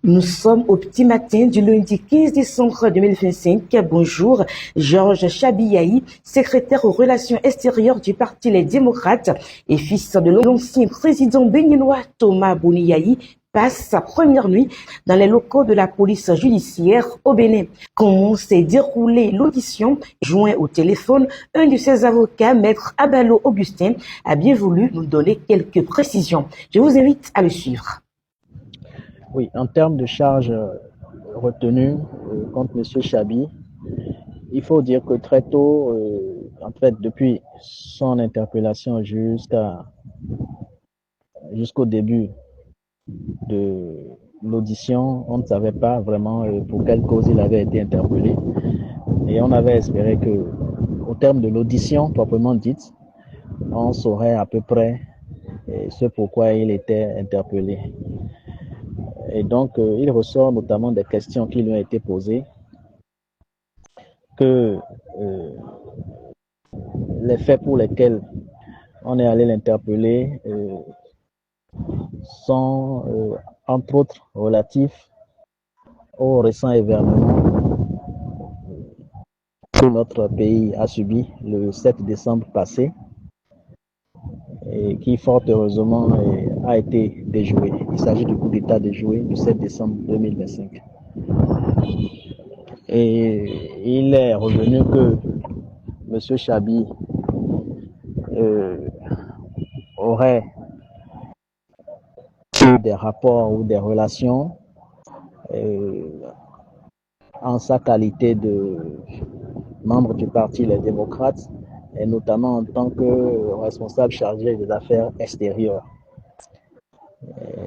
Nous sommes au petit matin du lundi 15 décembre 2025. Bonjour, Georges Chabiaï, secrétaire aux relations extérieures du Parti Les Démocrates et fils de l'ancien président béninois Thomas Boniaï, passe sa première nuit dans les locaux de la police judiciaire au Bénin. Comment s'est déroulée l'audition? Joint au téléphone, un de ses avocats, Maître Abalo Augustin, a bien voulu nous donner quelques précisions. Je vous invite à le suivre. Oui, en termes de charges retenues contre M. Chabi, il faut dire que très tôt, en fait, depuis son interpellation jusqu'au début de l'audition, on ne savait pas vraiment pour quelle cause il avait été interpellé. Et on avait espéré que, au terme de l'audition proprement dite, on saurait à peu près ce pourquoi il était interpellé. Et donc, il ressort notamment des questions qui lui ont été posées, que les faits pour lesquels on est allé l'interpeller sont, entre autres, relatifs au récent événement que notre pays a subi le 7 décembre passé et qui, fort heureusement, a été déjoué. Il s'agit du coup d'État déjoué du 7 décembre 2025. Et il est revenu que M. Chabi aurait eu des rapports ou des relations en sa qualité de membre du Parti Les Démocrates et notamment en tant que responsable chargé des affaires extérieures.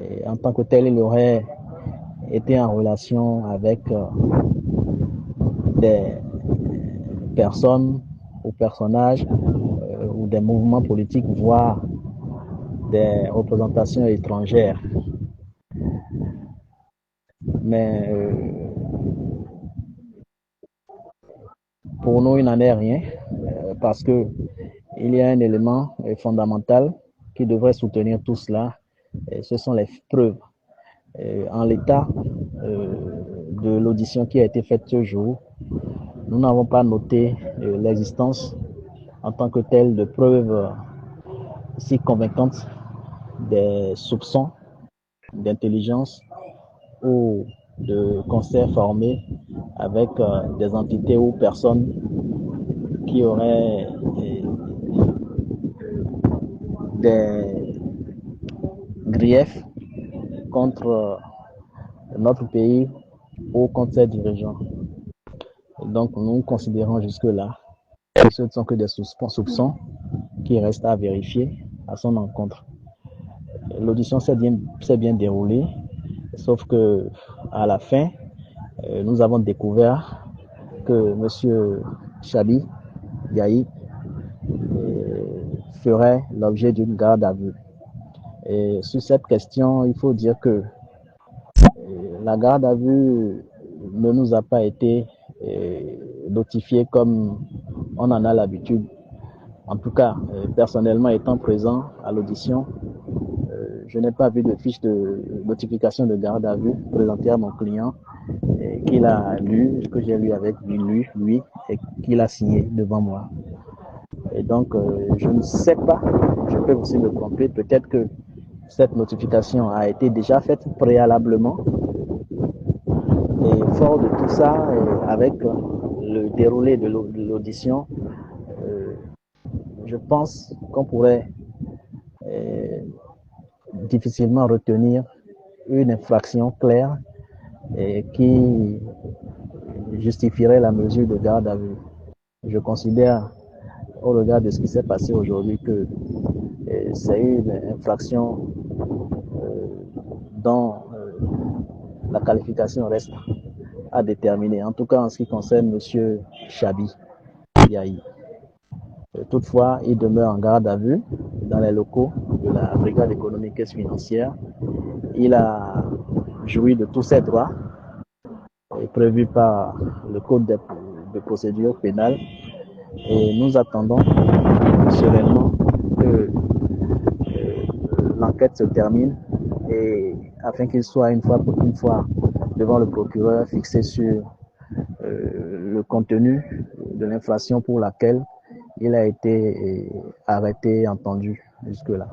Et en tant que tel, il aurait été en relation avec des personnes ou personnages ou des mouvements politiques, voire des représentations étrangères. Mais pour nous, il n'en est rien parce que il y a un élément fondamental qui devrait soutenir tout cela, et ce sont les preuves. En l'état de l'audition qui a été faite ce jour, nous n'avons pas noté l'existence en tant que telle de preuves si convaincantes des soupçons d'intelligence ou de concert formé avec des entités ou personnes qui auraient des griefs contre notre pays ou contre ses dirigeants. Et donc nous considérons jusque-là que ce ne sont que des soupçons qui restent à vérifier à son encontre. L'audition s'est bien déroulée, sauf que à la fin, nous avons découvert que M. Chabi Yahi ferait l'objet d'une garde à vue. Et sur cette question, il faut dire que la garde à vue ne nous a pas été notifiée comme on en a l'habitude. En tout cas, personnellement étant présent à l'audition, je n'ai pas vu de fiche de notification de garde à vue présentée à mon client qu'il a lu, que j'ai lu avec lui, et qu'il a signé devant moi. Et donc, je ne sais pas, je peux aussi me tromper, peut-être que cette notification a été déjà faite préalablement. Et fort de tout ça, avec le déroulé de l'audition, je pense qu'on pourrait difficilement retenir une infraction claire qui justifierait la mesure de garde à vue. Je considère, au regard de ce qui s'est passé aujourd'hui, que c'est une infraction dont la qualification reste à déterminer, en tout cas en ce qui concerne M. Chabi Yahi. Toutefois, il demeure en garde à vue dans les locaux de la brigade économique et financière. Il a joui de tous ses droits prévus par le code de procédure pénale et nous attendons sereinement que l'enquête se termine et afin qu'il soit une fois devant le procureur fixé sur le contenu de l'infraction pour laquelle il a été arrêté et entendu jusque-là.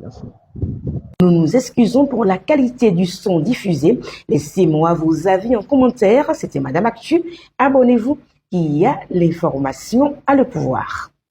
Merci. Nous nous excusons pour la qualité du son diffusé. Laissez-moi vos avis en commentaire. C'était Madame Actu. Abonnez-vous, il y a l'information à le pouvoir.